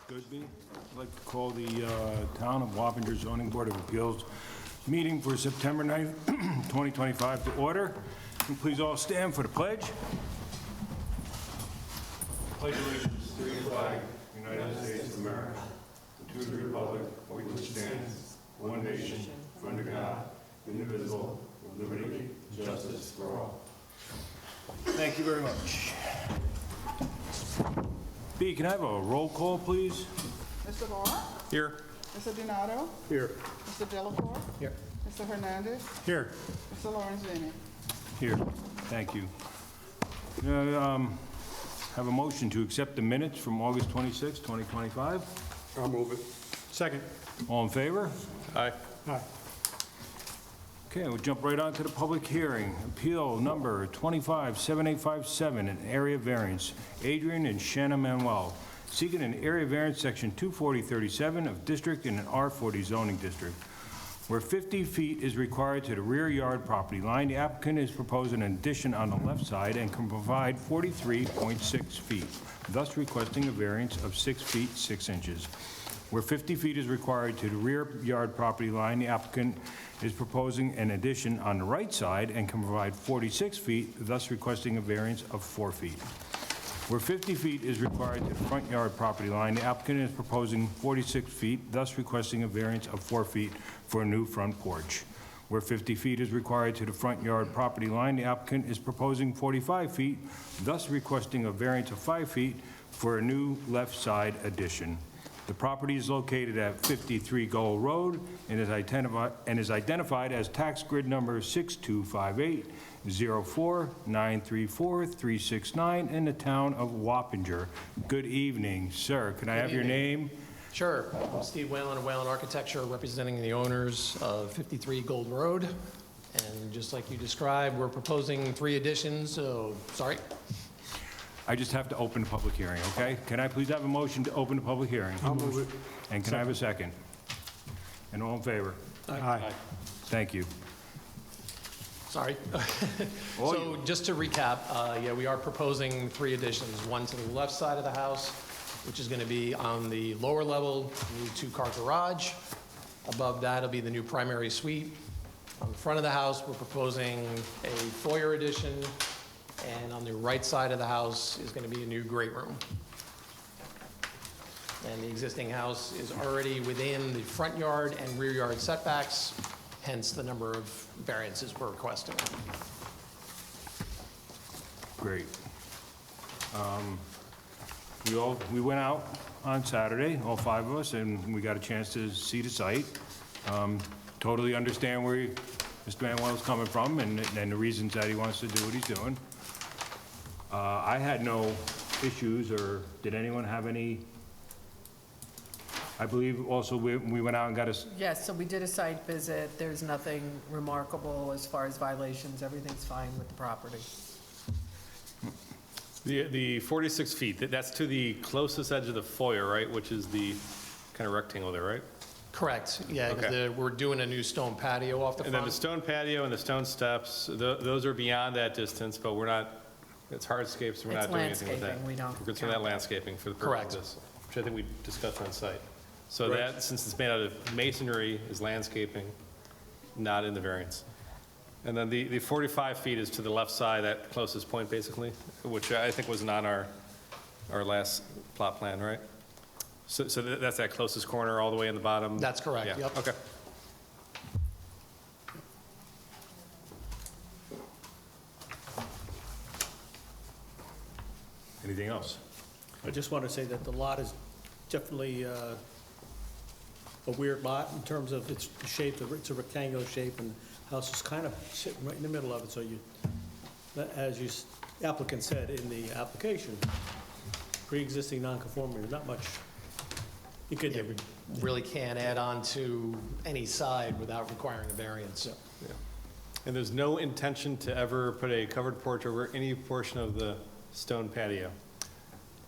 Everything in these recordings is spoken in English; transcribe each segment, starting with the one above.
Goodby. I'd like to call the Town of Wappinger Zoning Board of Appeals meeting for September 9th, 2025 to order. And please all stand for the pledge. Pledge allegiance to the flag, United States of America, and to the republic for which it stands, one nation, under God, indivisible, with liberty and justice for all. Thank you very much. B, can I have a roll call, please? Mr. Moore? Here. Mr. Donato? Here. Mr. Delacour? Here. Mr. Hernandez? Here. Mr. Lorenzini? Here. Thank you. Have a motion to accept the minutes from August 26, 2025. I'll move it. Second. All in favor? Aye. Aye. Okay, we'll jump right on to the public hearing. Appeal number 257857, an area variance. Adrian and Shanna Manuel, seeking an area variance, section 24037 of district in an R40 zoning district, where 50 feet is required to the rear yard property line. The applicant is proposing an addition on the left side and can provide 43.6 feet, thus requesting a variance of 6 feet 6 inches. Where 50 feet is required to the rear yard property line, the applicant is proposing an addition on the right side and can provide 46 feet, thus requesting a variance of 4 feet. Where 50 feet is required to the front yard property line, the applicant is proposing 46 feet, thus requesting a variance of 4 feet for a new front porch. Where 50 feet is required to the front yard property line, the applicant is proposing 45 feet, thus requesting a variance of 5 feet for a new left side addition. The property is located at 53 Gold Road and is identified as tax grid number 6258-04-934-369 in the town of Wappinger. Good evening, sir. Can I have your name? Sure. I'm Steve Whalen of Whalen Architecture, representing the owners of 53 Gold Road. And just like you described, we're proposing 3 additions, so, sorry. I just have to open the public hearing, okay? Can I please have a motion to open the public hearing? I'll move it. And can I have a second? And all in favor? Aye. Thank you. Sorry. Oh, So just to recap, yeah, we are proposing 3 additions. One to the left side of the house, which is going to be on the lower level, new 2-car garage. Above that will be the new primary suite. On the front of the house, we're proposing a foyer addition. And on the right side of the house is going to be a new great room. And the existing house is already within the front yard and rear yard setbacks, hence the number of variances we're requesting. Great. We went out on Saturday, all 5 of us, and we got a chance to see the site. Totally understand where Mr. Manuel's coming from and the reasons that he wants to do what he's doing. I had no issues, or did anyone have any? I believe also we went out and got a, Yes, so we did a site visit. There's nothing remarkable as far as violations. Everything's fine with the property. The 46 feet, that's to the closest edge of the foyer, right? Which is the kind of rectangle there, right? Correct, yeah, 'cause Okay. we're doing a new stone patio off the And then the front. stone patio and the stone steps, those are beyond that distance, but we're not, it's hardscapes, we're It's not doing anything with that. landscaping, we don't We're considering that count that. landscaping for the Correct. purpose of this, which I think we discussed on site. So Right. that, since it's made out of masonry, is landscaping, not in the variance. And then the 45 feet is to the left side, that closest point, basically, which I think wasn't on our last plot plan, right? So that's that closest corner all the way in the bottom? That's correct, Yeah, yep. okay. anything else? I just want to say that the lot is definitely a weird lot in terms of its shape. It's a rectangular shape, and the house is kind of sitting right in the middle of it, so you, as you applicant said in the application, pre-existing non-conformity, not much you could Yeah, do. we really can't add on to any side without requiring a variance. And there's no intention to ever put a covered porch over any portion of the stone patio?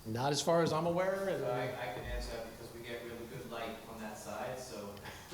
Not as far as I'm aware. I can answer that because we get really good light on that side, so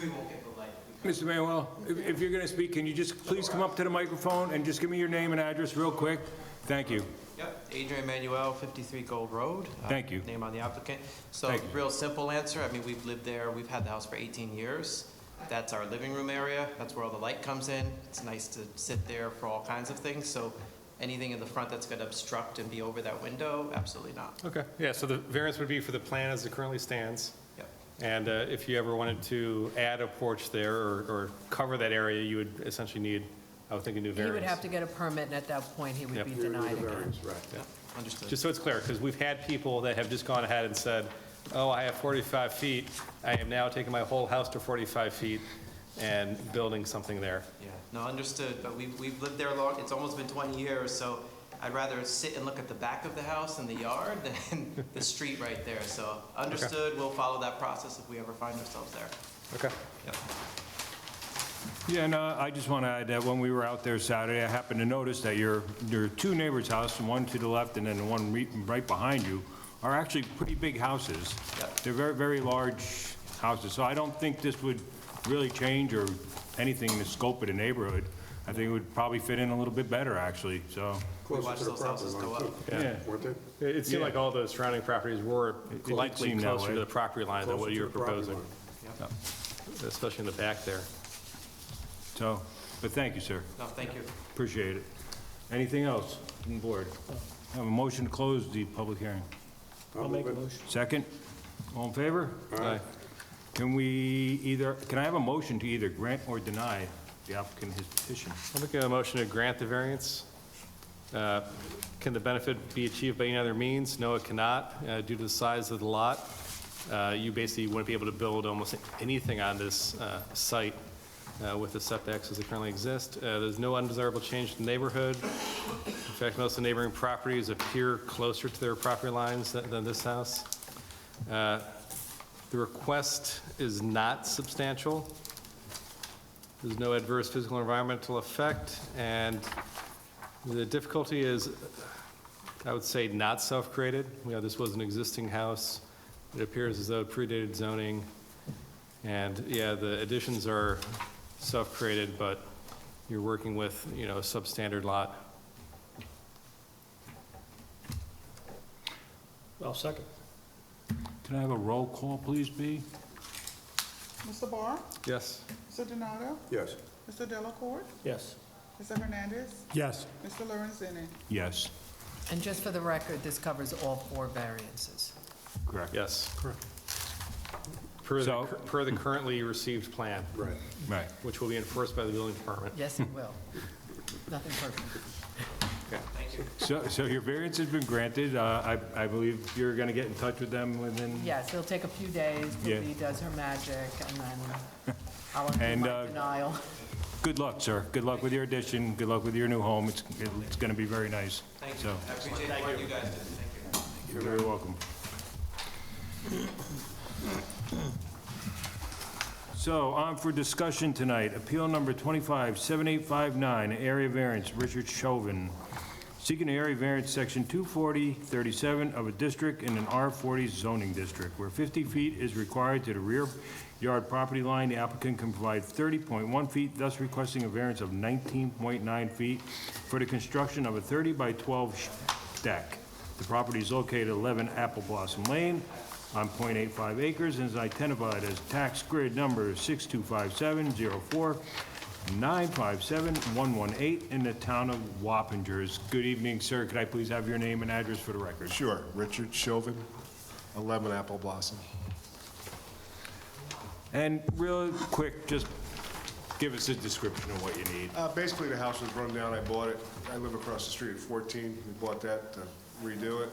we won't get the light. Mr. Manuel, if you're going to speak, can you just please come up to the microphone and just give me your name and address real quick? Thank you. Yep, Adrian Manuel, 53 Gold Road. Thank you. Name on the applicant. So, Thank you. real simple answer, I mean, we've lived there, we've had the house for 18 years. That's our living room area, that's where all the light comes in. It's nice to sit there for all kinds of things, so anything in the front that's going to obstruct and be over that window, absolutely not. Okay, yeah, so the variance would be for the plan as it currently stands. Yep. And if you ever wanted to add a porch there or cover that area, you would essentially need, I would think, a new He variance. would have to get a permit, and at that point, he would Yep. be denied again. Understood. Just so it's clear, because we've had people that have just gone ahead and said, oh, I have 45 feet, I am now taking my whole house to 45 feet and building something there. Yeah, no, understood, but we've lived there long, it's almost been 20 years, so I'd rather sit and look at the back of the house and the yard than the street right there, so understood, we'll follow that process if we ever find ourselves there. Okay. Yep. Yeah, no, I just want to add that when we were out there Saturday, I happened to notice that your two neighbors' house, one to the left and then the one right behind you, are actually pretty big houses. Yep. They're very, very large houses, so I don't think this would really change or anything in the scope of the neighborhood. I think it would probably fit in a little bit better, actually, so, We watch those houses go up. yeah. It seemed Yeah. like all the surrounding properties were did likely seem that closer way. to the property line than what you were proposing, Yeah. especially in the back there. So, but thank you, sir. No, thank you. Appreciate it. Anything else from the board? I have a motion to close the public hearing. I'll make a motion. Second? All in favor? Aye. Can I have a motion to either grant or deny the applicant his petition? I'll make a motion to grant the variance. Can the benefit be achieved by any other means? No, it cannot, due to the size of the lot. You basically wouldn't be able to build almost anything on this site with the setbacks as they currently exist. There's no undesirable change to the neighborhood. In fact, most of the neighboring properties appear closer to their property lines than this house. The request is not substantial. There's no adverse physical or environmental effect, and the difficulty is, I would say, not self-created. This was an existing house. It appears as though it predated zoning, and yeah, the additions are self-created, but you're working with, a substandard lot. I'll second. Can I have a roll call, please, B? Mr. Barr? Yes. Mr. Donato? Yes. Mr. Delacorte? Yes. Mr. Hernandez? Yes. Mr. Lorenzini? Yes, And just for the record, this covers all 4 variances. correct. Yes. Correct. Per the currently received plan, Right. Right. which will be enforced by the building department. Yes, it will. Nothing personal. So your variance has been granted. I believe you're going to get in touch with them within... Yes, it'll take a few days, Yeah. Bobby does her magic, and then I'll undo And, my denial. Good luck, sir. Good luck with your addition. Good luck with your new home. It's going to be very nice. Thank So, you. I appreciate the work you guys did. Thank you. you're very welcome. So, on for discussion tonight, appeal number 257859, area variance, Richard Chauvin, seeking an area variance, section 240-37 of a district in an R40 zoning district, where 50 feet is required to the rear yard property line. The applicant can provide 30.1 feet, thus requesting a variance of 19.9 feet for the construction of a 30 by 12 deck. The property is located at 11 Apple Blossom Lane on .85 acres and is identified as tax grid number 625704957-118 in the town of Wappingers. Good evening, sir. Could I please have your name and address for the record? Sure. Richard Chauvin, 11 Apple Blossom. And real quick, just give us a description of what you need. Basically, the house was run down. I bought it. I live across the street at 14. We bought that to redo it.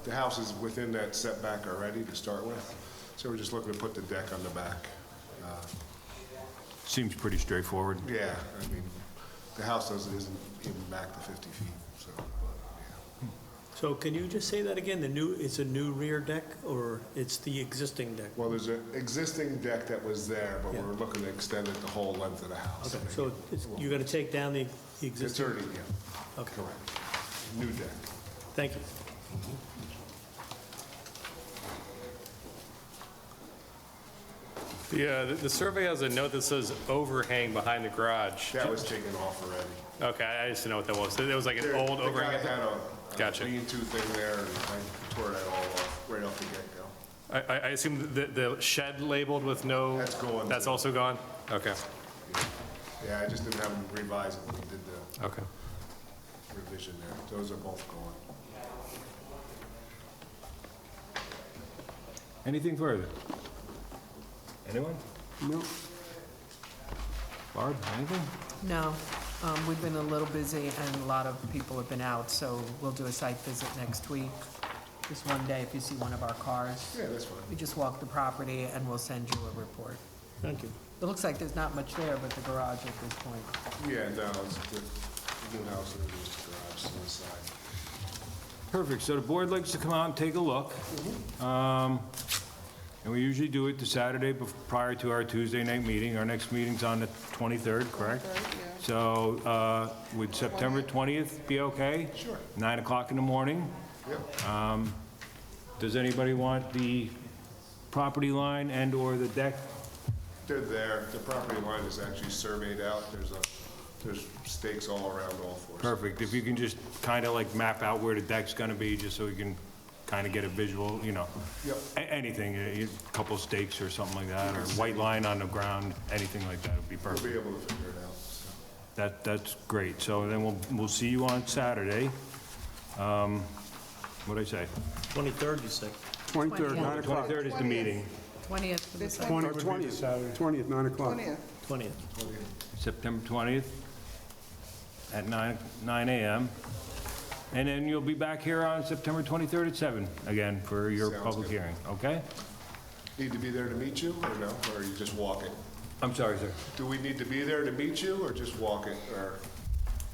The house is within that setback already to start with, so we're just looking to put the deck on the back. Seems pretty straightforward. Yeah, I mean, the house isn't even back to 50 feet, so. So can you just say that again? It's a new rear deck, or it's the existing deck? Well, there's an existing deck that was there, but Yeah. we're looking to extend it the whole length of the house. Okay, so you're going to take down the It's existing? already, yeah, Okay, correct. New deck. thank you. The survey has a note that says overhang behind the garage. That was taken off already. Okay, I just didn't know what that was. It was like an old The overhang. guy had a Gotcha. lean-to thing there, and I tore that all off right off the get-go. I assume the shed labeled with no... That's gone, That's too. also gone? Okay, Yeah, I just didn't have them revised when we did the okay. revision there. Those are both gone. Anything further? Anyone? No. Barb, anything? No, we've been a little busy and a lot of people have been out, so we'll do a site visit next week. Just one day, if you see one of our cars, Yeah, that's fine. we just walk the property and we'll send you a report. Thank you. It looks like there's not much there but the garage at this point. Yeah, no, it's the new house and there's the garage on the side. Perfect, so the board likes to come out and take a look. And we usually do it the Saturday prior to our Tuesday night meeting. Our next meeting's on the 23rd, correct? 23rd, yeah. So would September 20th be okay? Sure. 9 o'clock in the morning? Yep. Does anybody want the property line and/or the deck? They're there. The property line is actually surveyed out. There's stakes all around all four. Perfect, if you can just kind of like map out where the deck's gonna be, just so we can kind of get a visual, you know. Yep. Anything, a couple stakes or something like that, or white line on the ground, anything like that would be We'll perfect. be able to figure it out. so. That's great, so then we'll see you on Saturday. What'd I say? 23rd, you said? 23rd, 9 o'clock. 23rd is the meeting, 20th for the This site. 20th, 9 o'clock. 20th. 20th. September 20th at 9 a.m. And then you'll be back here on September 23rd at 7 again for your Sounds public good. hearing, okay? Need to be there to meet you, or no? Or are you just walking? I'm sorry, sir. Do we need to be there to meet you, or just walk it, or?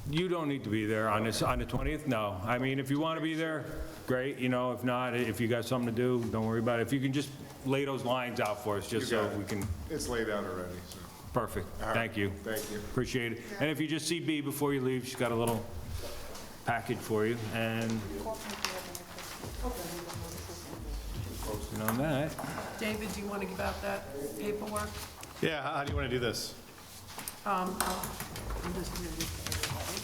You don't need to be there on the 20th, no. I mean, if you want to be there, great, you know, if not, if you got something to do, don't worry about it. If you can just lay those lines out for us, just You so got it. we can, It's laid out already, so. perfect, All right. thank you. Thank you. Appreciate it. And if you just see Bea before you leave, she's got a little package for you, and and on that, David, do you want to give out that paperwork? Yeah, how do you want to do this? I'm just gonna give it to everybody.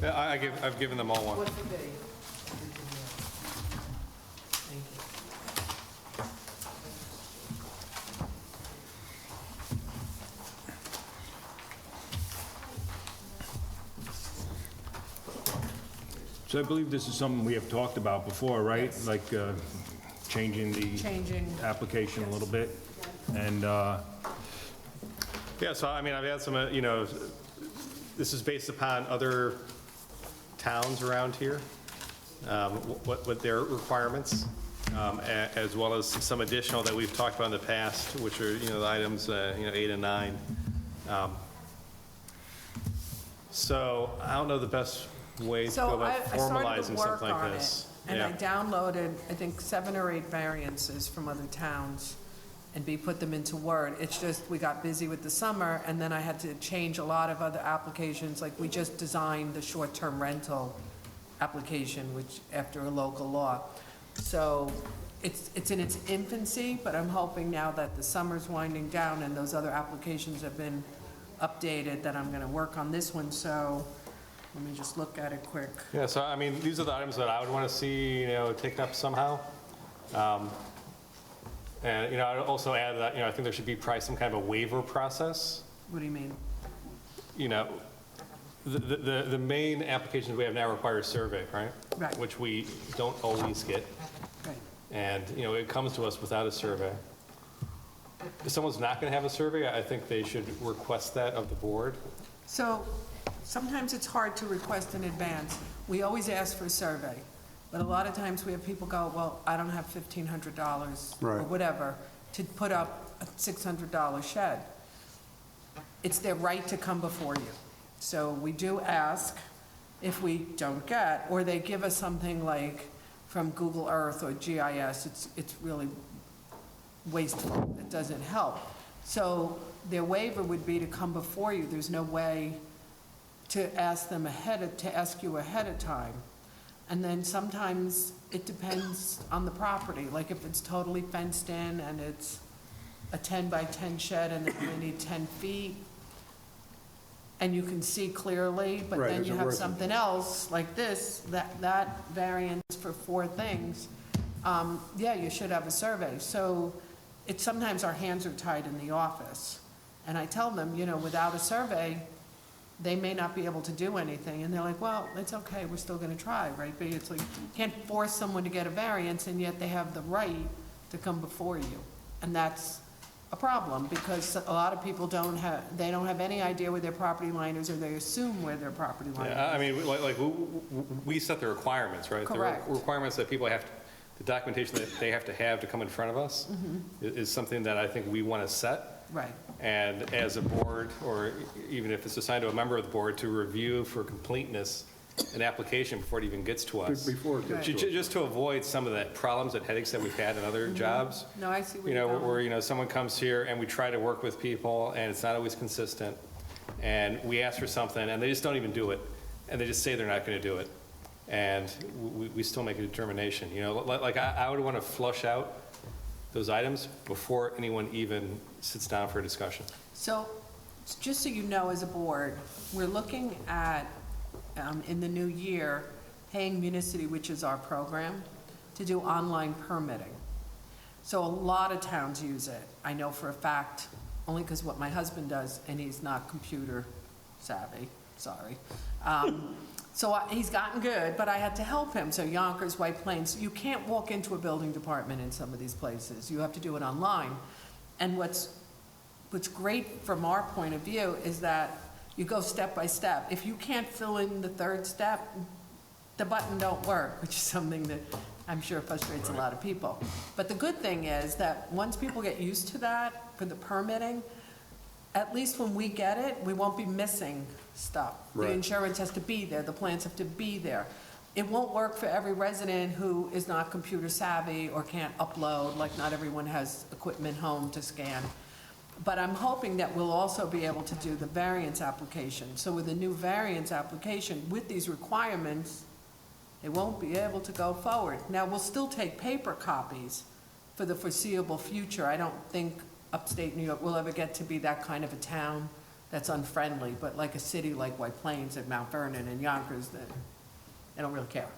Yeah, I've given them all one. What's the bid? Thank you. so I believe this is something we have talked about before, right? Yes. Like changing the Changing, application a little bit, and Yeah, so I mean, I've had some, you know, this is based upon other towns around here, what their requirements, as well as some additional that we've talked about in the past, which are, you know, the items, 8 and 9. So I don't know the best way to go so about I started formalizing to work something like on it, this. and I Yeah. downloaded, I think, 7 or 8 variances from other towns, and put them into Word. It's just, we got busy with the summer, and then I had to change a lot of other applications, like we just designed the short-term rental application, which, after a local law. So it's in its infancy, but I'm hoping now that the summer's winding down and those other applications have been updated, that I'm gonna work on this one, so let me just look at it quick. Yeah, so I mean, these are the items that I would want to see, you know, taken up somehow. And, you know, I'd also add that, you know, I think there should be probably some kind of a waiver process. What do you mean? You know, the main applications we have now require a survey, right? Right. Which we don't always get. Right. And, you know, it comes to us without a survey. If someone's not going to have a survey, I think they should request that of the board. So sometimes it's hard to request in advance. We always ask for a survey, but a lot of times we have people go, well, I don't have $1,500 or Right. whatever to put up a $600 shed. It's their right to come before you. So we do ask. If we don't get, or they give us something like from Google Earth or GIS, it's really wasteful. It doesn't help. So their waiver would be to come before you. There's no way to ask them to ask you ahead of time. And then sometimes it depends on the property, like if it's totally fenced in and it's a 10 by 10 shed and they only need 10 feet, and you can see clearly, but Right, then is you it have worth it? something else like this, that variance for 4 things, yeah, you should have a survey. So it's, sometimes our hands are tied in the office. And I tell them, you know, without a survey, they may not be able to do anything. And they're like, well, it's okay, we're still gonna try, right? But it's like, you can't force someone to get a variance, and yet they have the right to come before you. And that's a problem, because a lot of people don't have any idea where their property line is, or they assume where their property line is. Yeah, I mean, we set the requirements, right? Correct. The requirements that people have, the documentation that they have to come in front of us is something that I think we want to set. Right, And as a board, or even if it's assigned to a member of the board, to review for completeness an application before it even gets to us. Before it gets to us. Just to avoid some of the problems and headaches that we've had in other jobs. no, I see where You you're know, going. where, you know, someone comes here and we try to work with people and it's not always consistent. And we ask for something and they just don't even do it. And they just say they're not going to do it. And we still make a determination, you know, like I would want to flush out those items before anyone even sits down for a discussion. So, just so you know, as a board, we're looking at, in the new year, paying Municity, which is our program, to do online permitting. So a lot of towns use it. I know for a fact, only because what my husband does, and he's not computer savvy, sorry. So he's gotten good, but I had to help him. So Yonkers, White Plains, you can't walk into a building department in some of these places. You have to do it online. And what's great from our point of view is that you go step by step. If you can't fill in the 3rd step, the button don't work, which is something that I'm sure frustrates a lot of people. But the good thing is that once people get used to that for the permitting, at least when we get it, we won't be missing stuff. The Right. insurance has to be there, the plans have to be there. It won't work for every resident who is not computer savvy or can't upload, like not everyone has equipment home to scan. But I'm hoping that we'll also be able to do the variance application. So with the new variance application, with these requirements, they won't be able to go forward. Now, we'll still take paper copies for the foreseeable future. I don't think upstate New York will ever get to be that kind of a town that's unfriendly, but like a city like White Plains and Mount Vernon and Yonkers, they don't really care.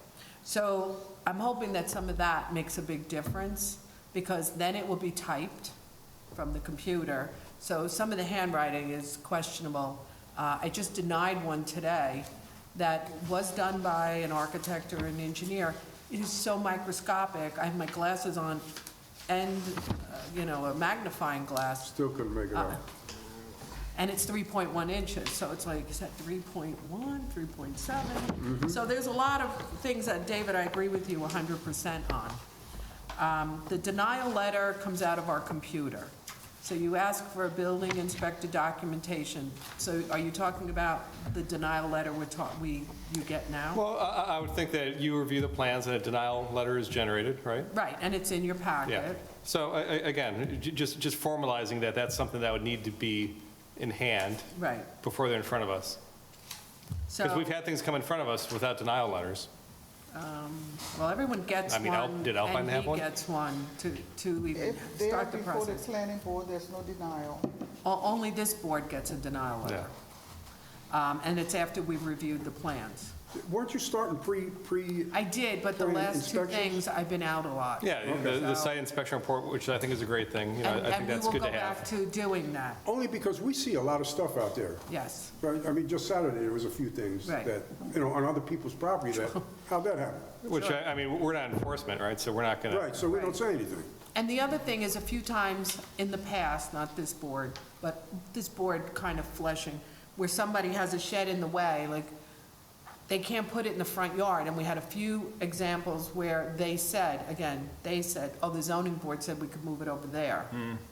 So I'm hoping that some of that makes a big difference, because then it will be typed from the computer. So some of the handwriting is questionable. I just denied one today that was done by an architect or an engineer. It is so microscopic. I have my glasses on and, you know, a magnifying glass. Still couldn't make it out. And it's 3.1 inches, so it's like, is that 3.1, 3.7? So there's a lot of things that, David, I agree with you 100% on. The denial letter comes out of our computer. So you ask for a building inspector documentation. So are you talking about the denial letter you get now? Well, I would think that you review the plans and a denial letter is generated, right? Right, and it's in your Yeah. packet. So again, just formalizing that that's something that would need to be in hand Right. before they're in front of us. So, Because we've had things come in front of us without denial letters. well, everyone gets I mean, one. did Alpine have one? And he gets one to even If they're start the before the process. planning board, there's no denial. Only this board gets a denial letter. And it's after we've reviewed the plans. Weren't you starting pre, I did, but the For last two inspections? things, I've been out a lot. Yeah, the site inspection report, which I think is a great thing, you know, I think that's good to And we will go back have. to doing that, only because we see a lot of stuff out there. yes. Right? I mean, just Saturday, there was a few things Right. that, you know, on other people's property that, how'd that happen? Which, I mean, we're not enforcement, right? So we're not going to. Right, so we don't say anything. And the other thing is, a few times in the past, not this board, but this board kind of fleshing, where somebody has a shed in the way, like, they can't put it in the front yard, and we had a few examples where they said, oh, the zoning board said we could move it over there.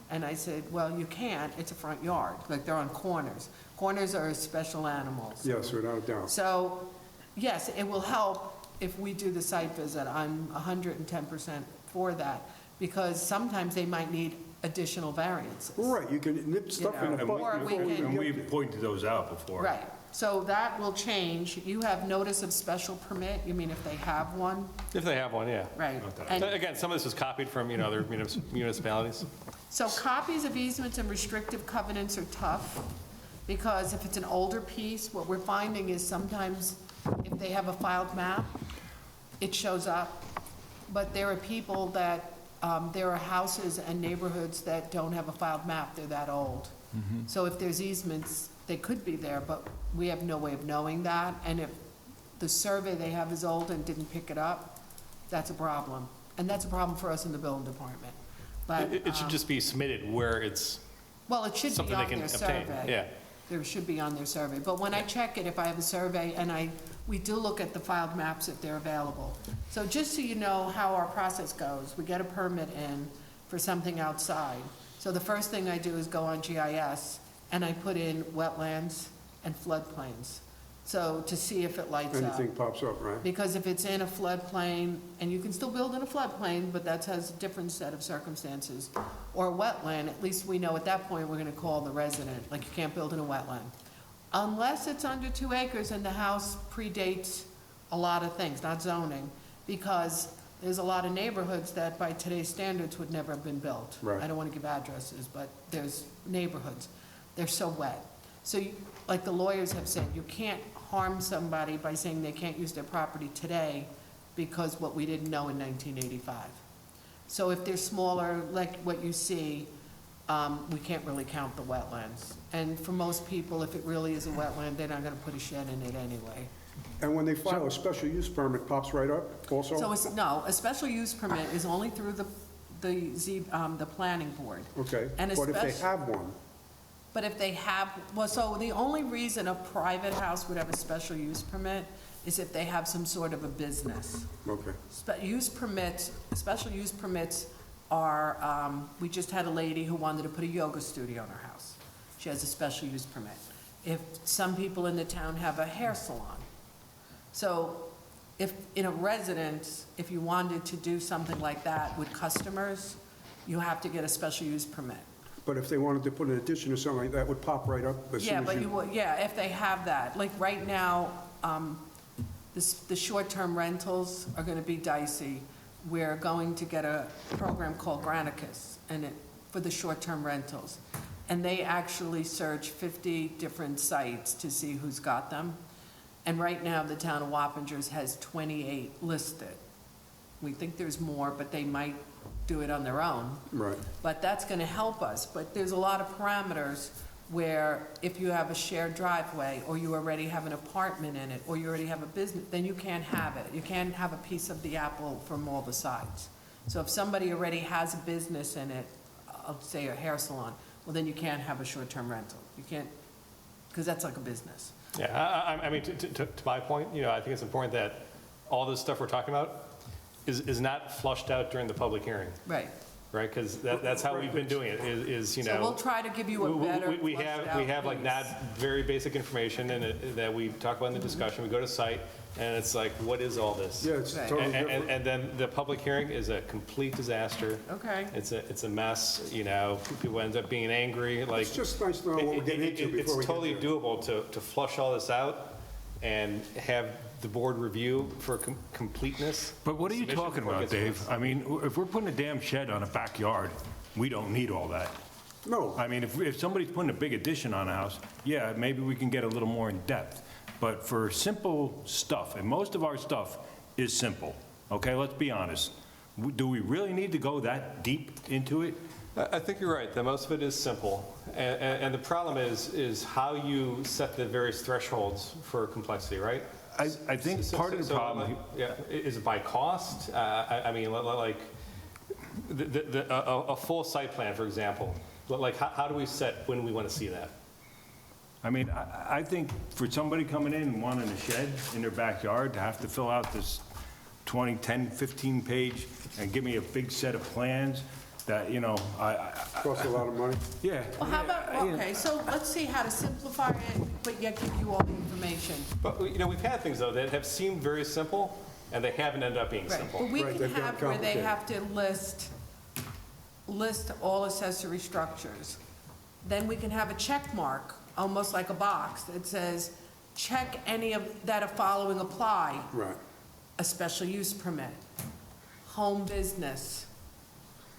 And I said, well, you can't, it's a front yard, like, they're on corners. Corners are special animals. Yes, without a doubt. So, yes, it will help if we do the site visit. I'm 110% for that, because sometimes they might need additional variances. Right, you can nip stuff in the know, bud. or we before can- And get we've there. pointed those out before. Right, So that will change. You have notice of special permit, you mean if they have one? If they have one, yeah. Right. And Again, some of this is copied from, other municipalities. so copies of easements and restrictive covenants are tough, because if it's an older piece, what we're finding is sometimes if they have a filed map, it shows up. But there are people that, there are houses and neighborhoods that don't have a filed map, they're that old. So if there's easements, they could be there, but we have no way of knowing that. And if the survey they have is old and didn't pick it up, that's a problem. And that's a problem for us in the building department. But, It should just be submitted where it's well, it should be something they on can their obtain. survey. Yeah. There should be on their survey. But when I check it, if I have a survey, and we do look at the filed maps if they're available. So just so you know how our process goes, we get a permit in for something outside. So the first thing I do is go on GIS, and I put in wetlands and floodplains, so to see if it lights up. Anything pops up, right? Because if it's in a floodplain, and you can still build in a floodplain, but that has a different set of circumstances, or a wetland, at least we know at that point, we're gonna call the resident, like you can't build in a wetland. Unless it's under 2 acres and the house predates a lot of things, not zoning, because there's a lot of neighborhoods that by today's standards would never have been built. Right. I don't wanna give addresses, but there's neighborhoods, they're so wet. So, like the lawyers have said, you can't harm somebody by saying they can't use their property today because what we didn't know in 1985. So if they're smaller, like what you see, we can't really count the wetlands. And for most people, if it really is a wetland, they're not gonna put a shed in it anyway. And when they file a special use permit, pops right up also? So no, a special use permit is only through the planning board. Okay, And but if they especially- have one, But if they have, well, so the only reason a private house would have a special use permit is if they have some sort of a business. okay. Special use permits are, we just had a lady who wanted to put a yoga studio in her house. She has a special use permit. If some people in the town have a hair salon. So if, in a residence, if you wanted to do something like that with customers, you have to get a special use permit. But if they wanted to put an addition or something like that, would pop right up as soon Yeah, as but you would, yeah, if they have that. Like, right now, the short-term rentals are gonna be dicey. We're going to get a program called Granicus, for the short-term rentals. And they actually search 50 different sites to see who's got them. And right now, the town of Wappingers has 28 listed. We think there's more, but they might do it on their own. Right. But that's going to help us. But there's a lot of parameters where if you have a shared driveway, or you already have an apartment in it, or you already have a business, then you can't have it. You can't have a piece of the apple from all the sides. So if somebody already has a business in it, I'll say a hair salon, well, then you can't have a short-term rental. You can't, because that's like a business. Yeah, I mean, to my point, I think it's important that all this stuff we're talking about is not flushed out during the public hearing, Right. right? Because that's how we've been doing it, is. So we'll try to give you a better We have like not very basic information that we talk about in the discussion. We go to site, and it's like, what is all this? Yeah, it's Right. totally different. And then the public hearing is a complete disaster. Okay. It's a mess, people end up being angry, like. It's just nice to know what we're getting into before we It's get totally there. doable to flush all this out and have the board review for completeness. But what are you Submission talking before it about, gets Dave? passed. I mean, if we're putting a damn shed on a backyard, we don't need all that. No, I mean, if somebody's putting a big addition on a house, yeah, maybe we can get a little more in depth. But for simple stuff, and most of our stuff is simple, okay, let's be honest. Do we really need to go that deep into it? I think you're right, that most of it is simple. And the problem is how you set the various thresholds for complexity, right? I think part of the problem, Yeah, is it by cost? I mean, like, a full site plan, for example, like, how do we set when we want to see that? I mean, I think for somebody coming in and wanting a shed in their backyard to have to fill out this 10, 15 page and give me a big set of plans that, costs a lot of money. yeah. Well, how about, okay, so let's see how to simplify it, but yet give you all the information. But, we've had things, though, that have seemed very simple, and they haven't ended up being Right, simple. but we Right, can they've have gotten where they complicated. have to list all accessory structures. Then we can have a check mark, almost like a box, that says, check any of that are following apply. Right. A special use permit, home business.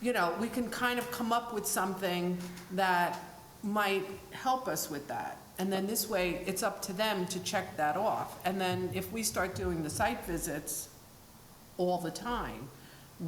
You know, we can kind of come up with something that might help us with that. And then this way, it's up to them to check that off. And then if we start doing the site visits all the time,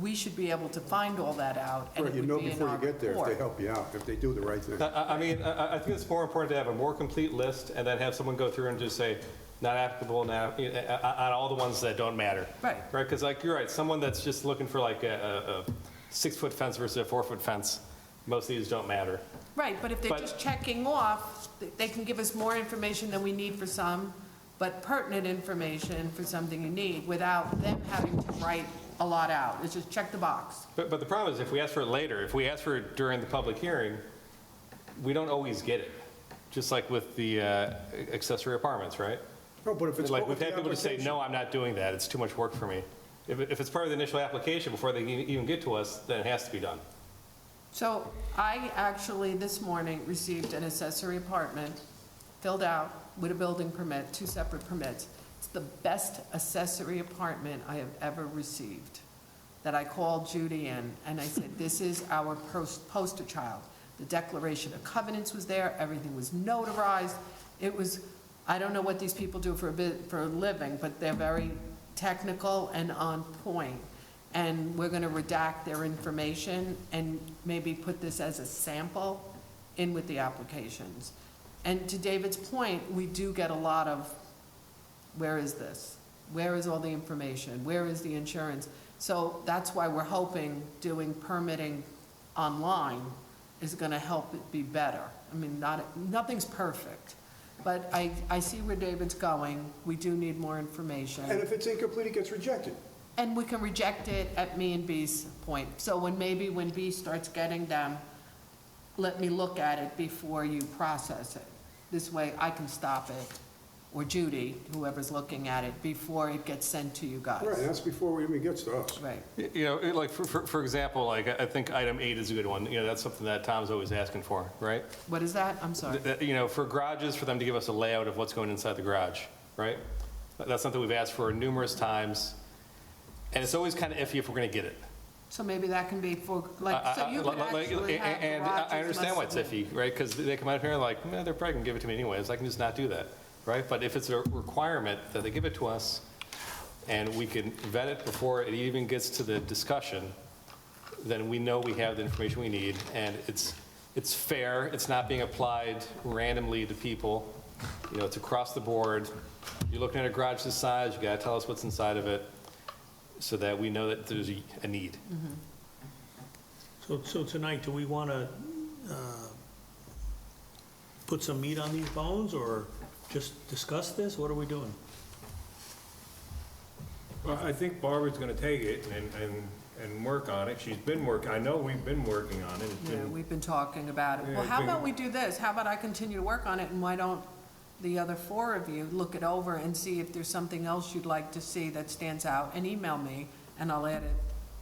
we should be able to find all that out, and Right, it you would know be in before our you get there if they report. help you out, if they do the right thing. I mean, I think it's more important to have a more complete list and then have someone go through and just say, not applicable now, on all the ones that don't matter. Right. Right, because like, you're right, someone that's just looking for like a 6-foot fence versus a 4-foot fence, most of these don't matter. Right, but if they're But- just checking off, they can give us more information than we need for some, but pertinent information for something you need without them having to write a lot out. It's just check the box. But the problem is, if we ask for it later, if we ask for it during the public hearing, we don't always get it. Just like with the accessory apartments, right? No, but if it's Like, part we've of the had people just say, application- no, I'm not doing that, it's too much work for me. If it's part of the initial application before they even get to us, then it has to be done. So I actually, this morning, received an accessory apartment filled out with a building permit, 2 separate permits. It's the best accessory apartment I have ever received. That I called Judy in, and I said, this is our poster child. The Declaration of Covenants was there, everything was notarized. It was, I don't know what these people do for a living, but they're very technical and on point. And we're going to redact their information and maybe put this as a sample in with the applications. And to David's point, we do get a lot of, where is this? Where is all the information? Where is the insurance? So that's why we're hoping doing permitting online is going to help it be better. I mean, nothing's perfect, but I see where David's going. We do need more information. And if it's incomplete, it gets rejected. And we can reject it at me and B's point. So when B starts getting them, let me look at it before you process it. This way I can stop it, or Judy, whoever's looking at it, before it gets sent to you guys. Right, that's before it even gets to us. Right. You know, like, for example, like, I think item 8 is a good one. You know, that's something that Tom's always asking for, right? What is that? I'm sorry. You know, for garages, for them to give us a layout of what's going inside the garage, right? That's something we've asked for numerous times, and it's always kind of iffy if we're going to get it. So maybe that can be for, like, so you can actually have And garages I understand why it's must submit. iffy, right? Because they come out here and like, they're probably going to give it to me anyways, I can just not do that, right? But if it's a requirement that they give it to us, and we can vet it before it even gets to the discussion, then we know we have the information we need, and it's fair, it's not being applied randomly to people. You know, it's across the board. You're looking at a garage this size, you gotta tell us what's inside of it, so that we know that there's a need. So tonight, do we want to put some meat on these bones, or just discuss this? What are we doing? Well, I think Barbara's gonna take it and work on it. She's been working, I know we've been working on it. It's Yeah, been- we've been talking about it. Yeah, Well, how I think- about we do this? How about I continue to work on it, and why don't the other 4 of you look it over and see if there's something else you'd like to see that stands out, and email me, and I'll add it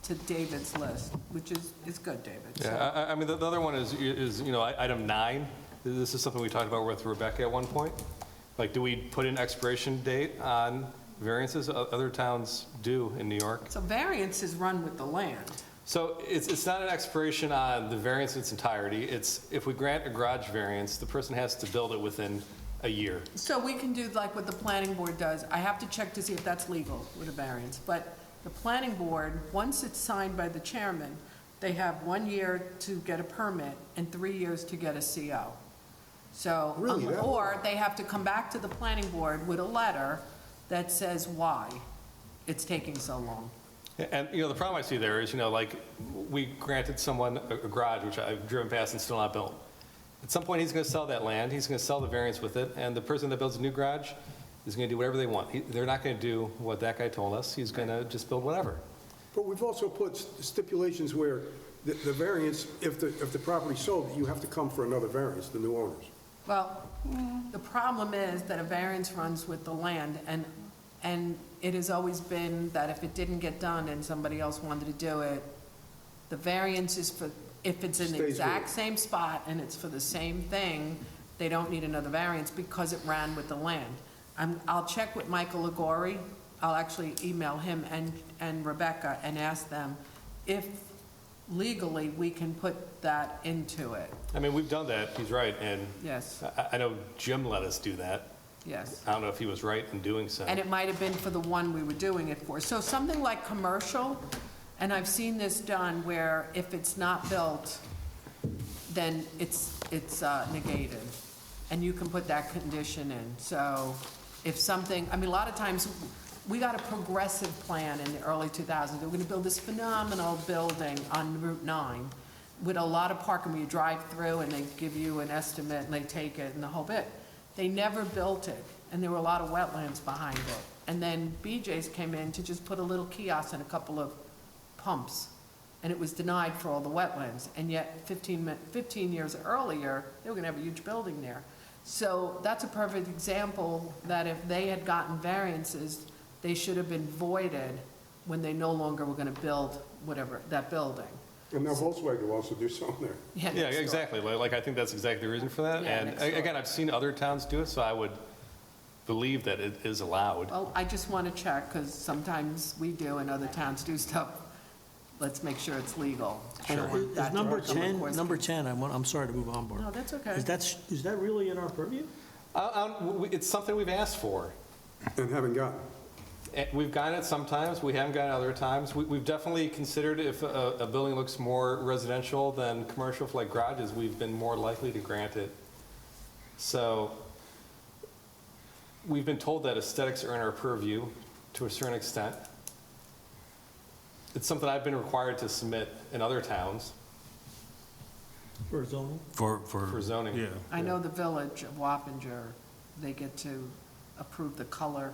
to David's list, which is good, David. So- Yeah, I mean, the other one is, you know, item 9. This is something we talked about with Rebecca at one point. Like, do we put an expiration date on variances? Other towns do in New York. So variance is run with the land. So it's not an expiration on the variance in its entirety. It's, if we grant a garage variance, the person has to build it within a year. So we can do like what the planning board does. I have to check to see if that's legal with a variance. But the planning board, once it's signed by the chairman, they have 1 year to get a permit and 3 years to get a CO. So, Really, that or they have to come back to the planning board with a letter that says why it's taking so long. And, you know, the problem I see there is, you know, like, we granted someone a garage, which I've driven past and still not built. At some point, he's going to sell that land, he's going to sell the variance with it, and the person that builds a new garage is going to do whatever they want. They're not going to do what that guy told us, he's going to just build whatever. But we've also put stipulations where the variance, if the property's sold, you have to come for another variance, the new owners. Well, the problem is that a variance runs with the land, and it has always been that if it didn't get done and somebody else wanted to do it, the variance is for, if it's in the Stays with exact it. same spot and it's for the same thing, they don't need another variance because it ran with the land. I'll check with Michael Legori. I'll actually email him and Rebecca and ask them if legally we can put that into it. I mean, we've done that, he's right, and Yes, I know Jim let us do that. yes. I don't know if he was right in doing so. And it might have been for the one we were doing it for. So something like commercial, and I've seen this done where if it's not built, then it's negated. And you can put that condition in. So if something, I mean, a lot of times, we got a progressive plan in the early 2000s. They were going to build this phenomenal building on Route 9 with a lot of parking where you drive through and they give you an estimate and they take it and the whole bit. They never built it, and there were a lot of wetlands behind it. And then BJ's came in to just put a little kiosk and a couple of pumps, and it was denied for all the wetlands. And yet 15 years earlier, they were going to have a huge building there. So that's a perfect example that if they had gotten variances, they should have been voided when they no longer were going to build whatever, that building. And now Volkswagen will also do something there. Yeah, next door. exactly. Like, I think that's exactly the reason for that. Yeah, And next door. again, I've seen other towns do it, so I would believe that it is allowed. Well, I just want to check, because sometimes we do and other towns do stuff. Let's make sure it's legal. I don't want that Is to number become a 10, course- number 10, I'm sorry to move on, Barb. No, that's okay. Is that really in our purview? It's something we've asked for. And haven't gotten. We've gotten it sometimes, we haven't gotten it other times. We've definitely considered if a building looks more residential than commercial, for like garages, we've been more likely to grant it. So we've been told that aesthetics are in our purview to a certain extent. It's something I've been required to submit in other towns For zoning? for zoning. Yeah. I know the village of Wappinger, they get to approve the color.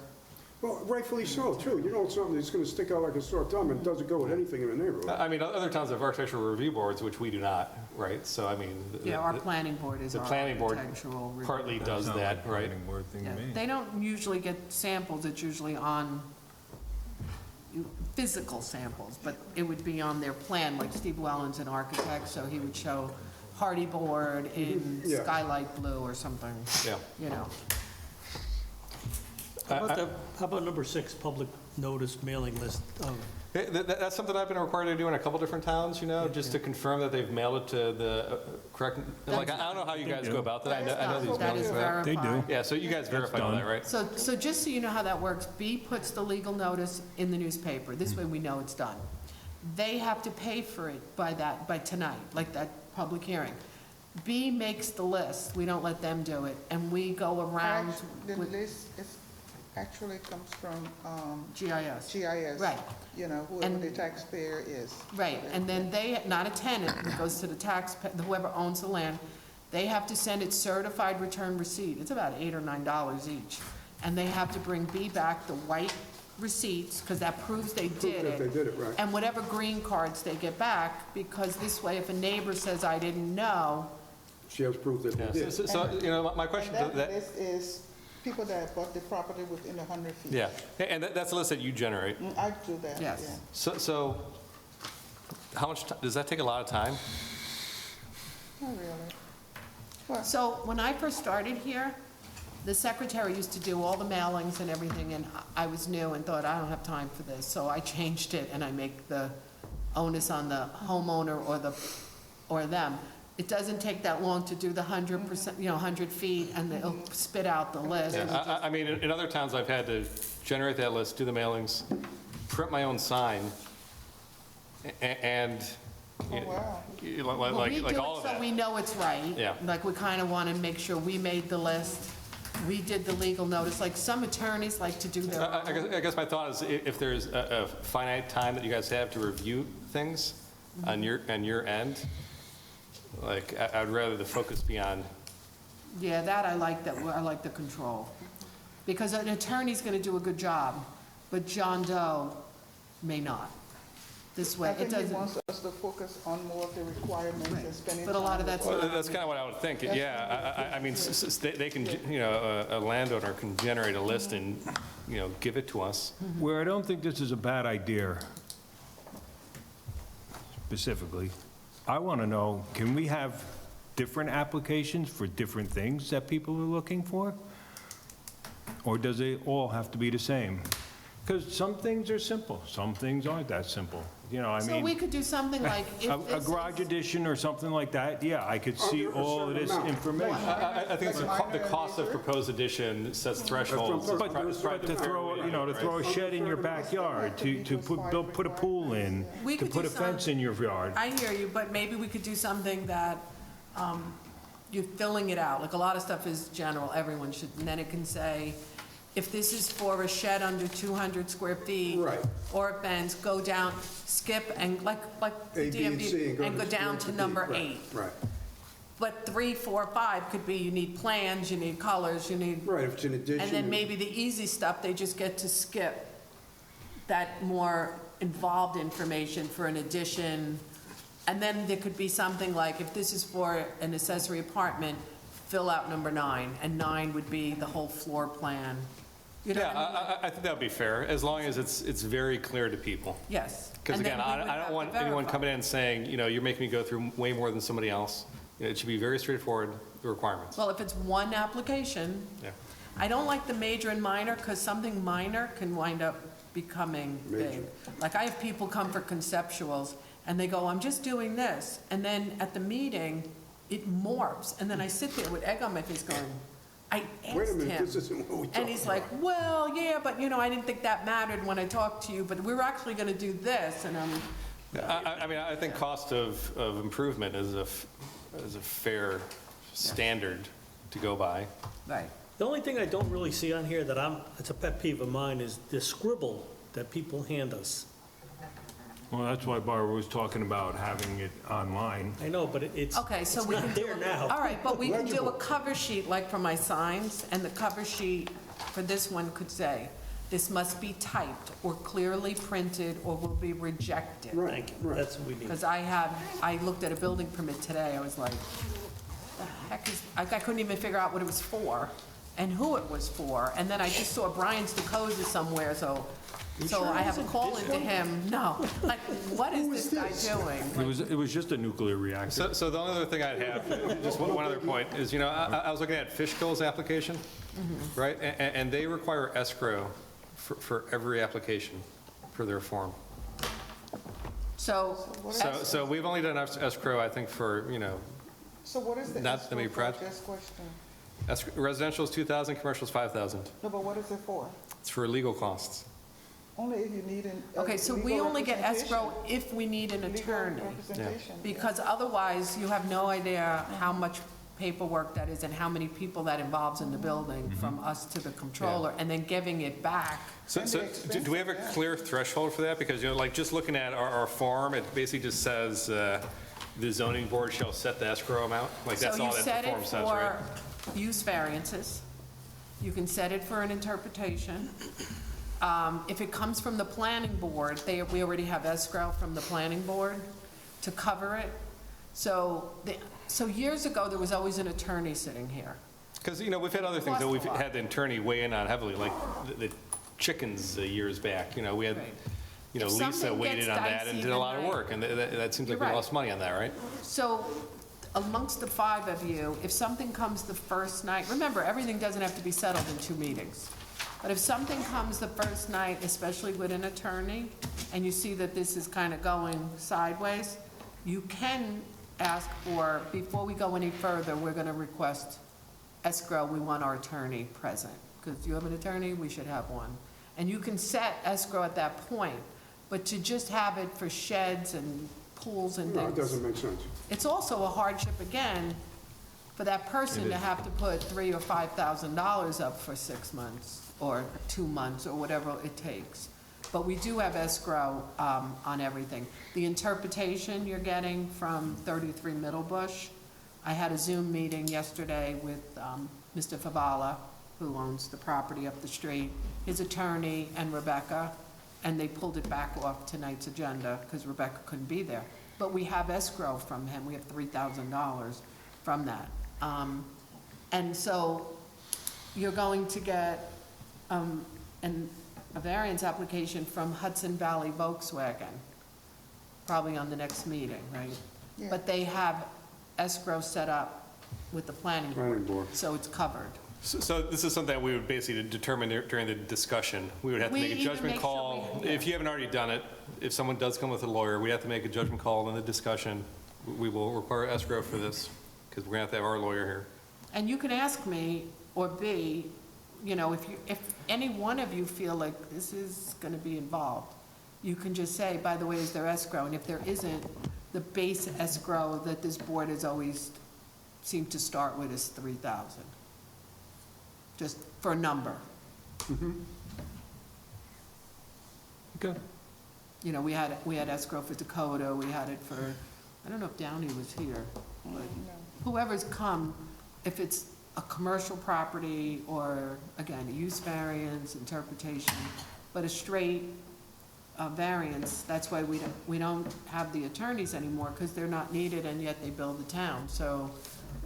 Well, rightfully so, too. You know, it's something that's going to stick out like a sore thumb and doesn't go with anything in the neighborhood. I mean, other towns have architectural review boards, which we do not, right? So, I mean. Yeah, our planning board is The our planning board architectural review. partly does Sound that, like a right? planning board thing to Yeah, me. they don't usually get samples, it's usually on physical samples, but it would be on their plan, like Steve Welland's an architect, so he would show hardy board in Yeah. skylight blue or something, Yeah. you know. How about number 6, public notice mailing list of, That's something I've been required to do in a couple different towns, you know, just to confirm that they've mailed it to the correct, like, I don't know how you guys go about that. I know these That is mailings. Right? They do. verified. Yeah, so you guys verify all that, right? So just so you know how that works, B puts the legal notice in the newspaper. This way we know it's done. They have to pay for it by tonight, like that public hearing. B makes the list. We don't let them do it. And we go around The with list actually comes from GIS. GIS. Right. You know, whoever And- the taxpayer is. Right, and then they, not a tenant, it goes to the whoever owns the land, they have to send it certified return receipt. It's about $8 or $9 each. And they have to bring B back the white receipts, because that proves they did that it. they did it, right. And whatever green cards they get back, because this way, if a neighbor says, I didn't know, She has proof that Yeah, they did. so, you know, my question, And that that, list is people that bought the property within 100 feet. yeah, and that's a list that you generate. I do that, yeah. yes. So how much, does that take a lot of time? Not really. Well, So when I first started here, the secretary used to do all the mailings and everything, and I was new and thought, I don't have time for this. So I changed it, and I make the onus on the homeowner or them. It doesn't take that long to do the 100%, 100 feet, and they'll spit out the list. Yeah, I mean, in other towns, I've had to generate that list, do the mailings, print my own sign, and, oh, wow. Well, we do like it all of so that. we know it's right. Yeah. Like, we kind of want to make sure we made the list, we did the legal notice, like some attorneys like to do their own. I guess my thought is if there's a finite time that you guys have to review things on your end, like, I'd rather the focus be on, Yeah, I like the control. Because an attorney's going to do a good job, but John Doe may not. This way, I it think he doesn't, wants us to focus on more of the requirements and spending time. But a lot of with- that's well, that's kind of what I would think. Yeah, I mean, they can, a landowner can generate a list and, give it to us. Where I don't think this is a bad idea, specifically, I want to know, can we have different applications for different things that people are looking for? Or does it all have to be the same? Because some things are simple, some things aren't that simple. You know, I So we mean, could do something like, if a this garage is- addition or something like that, yeah, I could see Under a all of certain this amount. information. I think it's the cost of proposed addition sets thresholds. But- But to throw, you know, to throw a shed in your backyard, to put a pool in, We to could put do a fence some- in your yard. I hear you, but maybe we could do something that, you're filling it out, like a lot of stuff is general, everyone should, and then it can say, if this is for a shed under 200 square feet. Right. Or a fence, go down, skip, and like A, B, and C, DMV, and go down to D. number Right, 8. Right, But 3, 4, 5 could be, you need plans, you need colors, you need, right, if it's an addition. and then maybe the easy stuff, they just get to skip that more involved information for an addition. And then there could be something like, if this is for an accessory apartment, fill out number 9, and 9 would be the whole floor plan. You know Yeah, what I mean? I think that would be fair, as long as it's very clear to people. Yes. Because And then again, we would I have don't to want anyone verify. coming in and saying, you know, you're making me go through way more than somebody else. You know, it should be very straightforward, the requirements. Well, if it's one application, Yeah. I don't like the major and minor, because something minor can wind up becoming big. Like, I have people come for conceptuals, and they go, I'm just doing this, and then at the meeting, it morphs, and then I sit there with egg on my face going, I Wait a asked minute, him. this isn't what we talked And he's like, well, yeah, but, you know, I didn't think that mattered when I talked to you, but we were actually gonna do this, and I'm, I mean, I think cost of improvement is a fair standard to go by. right. The only thing I don't really see on here that it's a pet peeve of mine, is the scribble that people hand us. Well, that's why Barbara was talking about having it online. I know, but it's Okay, so it's we not can do, there now. all right, but we can do a Legible. cover sheet like for my signs, and the cover sheet for this one could say, this must be typed or clearly printed or will be rejected. Thank you, Right. that's what we need. Because I looked at a building permit today, I was like, the heck is, I couldn't even figure out what it was for and who it was for, and then I just saw Brian's DeCosa somewhere, so I have a call into him, no, like, what is this guy doing? It was just a nuclear reactor. So the only other thing I'd have, just one other point, is, you know, I was looking at Fishkill's application, right? And they require escrow for every application for their form. So, So we've only done escrow, I think, for, you know, So what is the Not escrow many for? projects. Just question. residential is 2,000, commercial is 5,000. No, but what is it for? It's for legal costs. Only if you need an. okay, so we only get escrow if we need an attorney. Legal representation. Because otherwise, you have no idea how much paperwork that is and how many people that involves in the building, from us to the controller, and then giving it back. So And the do we have a expensive, yeah. clear threshold for that? Because, you know, like, just looking at our form, it basically just says, the zoning board shall set the escrow amount. Like, that's all that the form says, right? So you set it for use variances. You can set it for an interpretation. If it comes from the planning board, we already have escrow from the planning board to cover it. So years ago, there was always an attorney sitting here. Because, you know, we've had other things that we've had the attorney weigh in on heavily, like the chickens years back. You know, we had, Right. you know, If Lisa something weighed gets in on that dicey, and did a lot of then work, and that seems like You're we right. lost money on that, right? So amongst the 5 of you, if something comes the first night, remember, everything doesn't have to be settled in 2 meetings. But if something comes the first night, especially with an attorney, and you see that this is kind of going sideways, you can ask for, before we go any further, we're going to request escrow, we want our attorney present. Because you have an attorney, we should have one. And you can set escrow at that point, but to just have it for sheds and pools and No, things. it doesn't make sense. It's also a hardship, again, for that person to have to put $3,000 or $5,000 up for 6 months, or 2 months, or whatever it takes. But we do have escrow on everything. The interpretation you're getting from 33 Middlebush, I had a Zoom meeting yesterday with Mr. Favala, who owns the property up the street, his attorney, and Rebecca, and they pulled it back off tonight's agenda because Rebecca couldn't be there. But we have escrow from him, we have $3,000 from that. And so you're going to get a variance application from Hudson Valley Volkswagen, probably on the next meeting, right? Yeah. But they have escrow set up with the planning board. Planning board. So it's covered. So this is something that we would basically determine during the discussion. We would have to We make a even judgment make sure call. we- If you haven't already done it, if someone does come with a lawyer, we have to make a judgment call in the discussion. We will require escrow for this, because we're going to have our lawyer here. And you can ask me, or B, you know, if any one of you feel like this is gonna be involved, you can just say, by the way, is there escrow? And if there isn't, the base escrow that this board has always seemed to start with is 3,000. Just for a number. Okay. You know, we had escrow for Dakota, we had it for, I don't know if Downey was here, but whoever's come, if it's a commercial property or, again, a use variance, interpretation, but a straight variance, that's why we don't have the attorneys anymore, because they're not needed, and yet they bill the town. So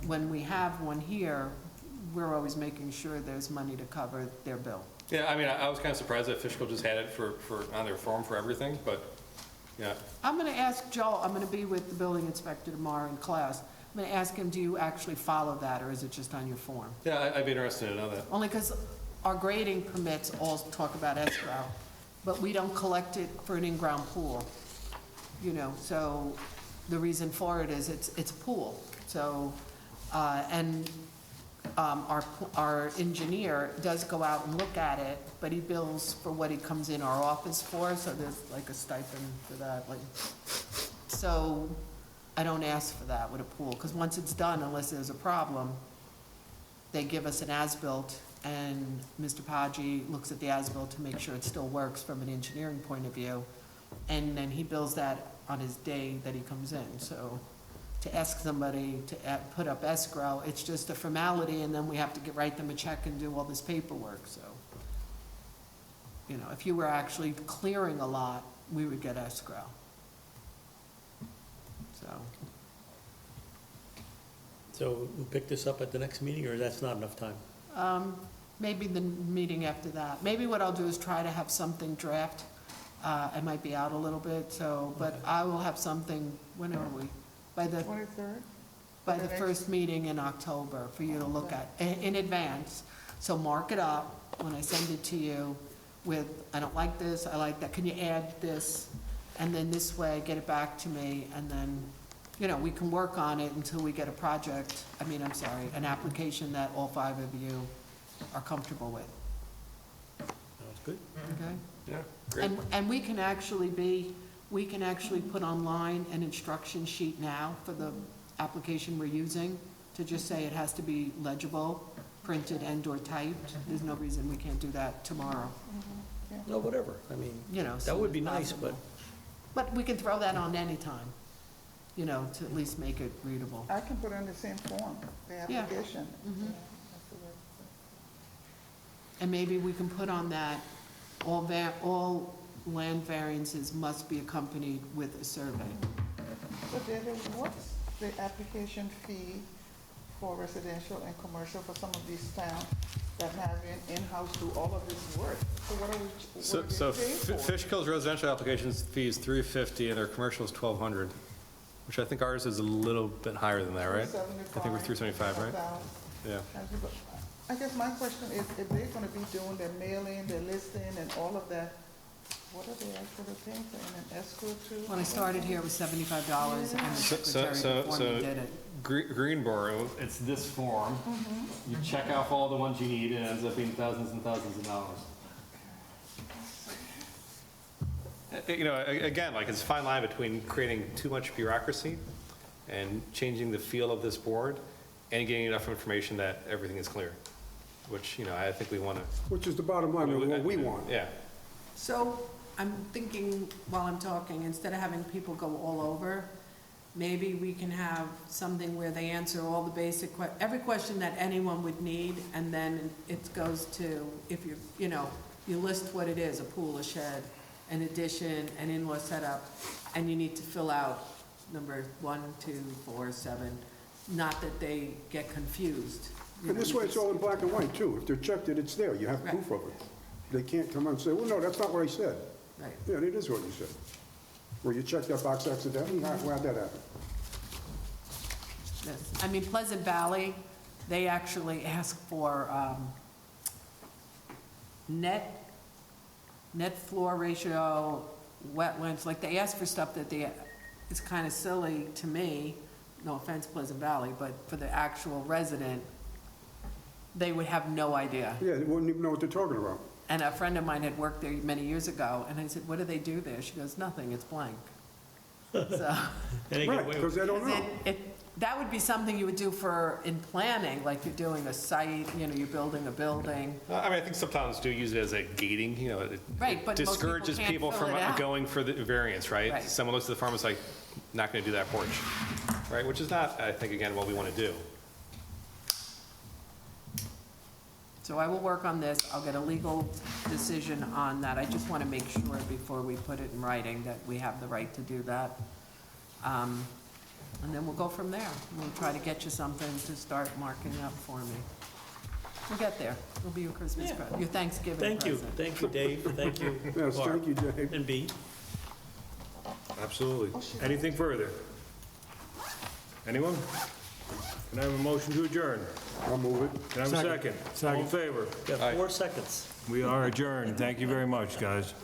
when we have one here, we're always making sure there's money to cover their bill. Yeah, I mean, I was kind of surprised that Fishkill just had it on their form for everything, but, yeah. I'm gonna ask Joel, I'm gonna be with the building inspector tomorrow in class. I'm gonna ask him, do you actually follow that, or is it just on your form? Yeah, I'd be interested to know that. Only because our grading permits all talk about escrow, but we don't collect it for an in-ground pool. You know, so the reason for it is it's a pool. So, our engineer does go out and look at it, but he bills for what he comes in our office for, so there's like a stipend for that, like. So I don't ask for that with a pool, because once it's done, unless there's a problem, they give us an as-built, and Mr. Podgy looks at the as-built to make sure it still works from an engineering point of view, and then he bills that on his day that he comes in. So to ask somebody to put up escrow, it's just a formality, and then we have to write them a check and do all this paperwork, so. You know, if you were actually clearing a lot, we would get escrow. So, So we'll pick this up at the next meeting, or that's not enough time? maybe the meeting after that. Maybe what I'll do is try to have something draft. I might be out a little bit, so, but I will have something, when are we? By the 23rd? by the first meeting in October for you to look at in advance. So mark it up when I send it to you with, I don't like this, I like that, can you add this? And then this way, get it back to me, and then, you know, we can work on it until we get a project, an application that all five of you are comfortable with, Sounds good. okay? Yeah, great. And we can actually put online an instruction sheet now for the application we're using, to just say it has to be legible, printed and/or typed. There's no reason we can't do that tomorrow, No, whatever, I mean, you know. that would be nice, but But we can throw that on anytime, you know, to at least make it readable. I can put it in the same form, the Yeah. application. And maybe we can put on that, all land variances must be accompanied with a survey. But David, what's the application fee for residential and commercial for some of these towns that have in-house do all of this work? So what are we So paying for? Fishkill's residential applications fee is $350, and their commercial is $1,200, which I think ours is a little bit higher than that, right? I think we're $375, right? Yeah. I guess my question is, if they're gonna be doing their mailing, their listing, and all of that, what are they actually paying for, and an escrow too? When I started here, it was $75, and the So- secretary before me did it. Greenboro, it's this form. You check off all the ones you need, and it ends up being thousands and thousands of dollars. You know, again, like, it's a fine line between creating too much bureaucracy and changing the feel of this board and getting enough information that everything is clear, which, you know, I think we want to. Which is the bottom line, what we want. Yeah. So I'm thinking, while I'm talking, instead of having people go all over, maybe we can have something where they answer all the basic, every question that anyone would need, and then it goes to, if you list what it is, a pool, a shed, an addition, an in-law setup, and you need to fill out number 1, 2, 4, 7, not that they get confused. You And know, this you way, it's just- all in black and white, too. If they're checked it, it's there, you have Right. proof of it. They can't come out and say, well, no, that's not what I said. Right. Yeah, it is what you said. Well, you checked that box accidentally, how'd that happen? Yes. I mean, Pleasant Valley, they actually ask for net floor ratio, wetlands, like they ask for stuff that it's kind of silly to me, no offense Pleasant Valley, but for the actual resident, they would have no idea. Yeah, they wouldn't even know what they're talking about. And a friend of mine had worked there many years ago, and I said, what do they do there? She goes, nothing, it's blank. So, Right, because they don't know. that would be something you would do in planning, like you're doing a site, you're building a building. I mean, I think some towns do use it as a gating, it Right, but most people discourages can't people fill from it out. going for the variance, right? Right. Someone looks at the farm, it's like, not gonna do that porch, right? Which is not, I think, again, what we wanna do. So I will work on this, I'll get a legal decision on that. I just want to make sure before we put it in writing that we have the right to do that. And then we'll go from there. We'll try to get you something to start marking up for me. We'll get there. It'll be your Christmas present, your Thanksgiving present. Thank you, Dave, thank you. Yes, Barb. thank you, Dave. And B. Absolutely. Anything further? Anyone? Can I have a motion to adjourn? I'll move it. Can I have a second? All in favor? You have 4 seconds. We are adjourned. Thank you very much, guys.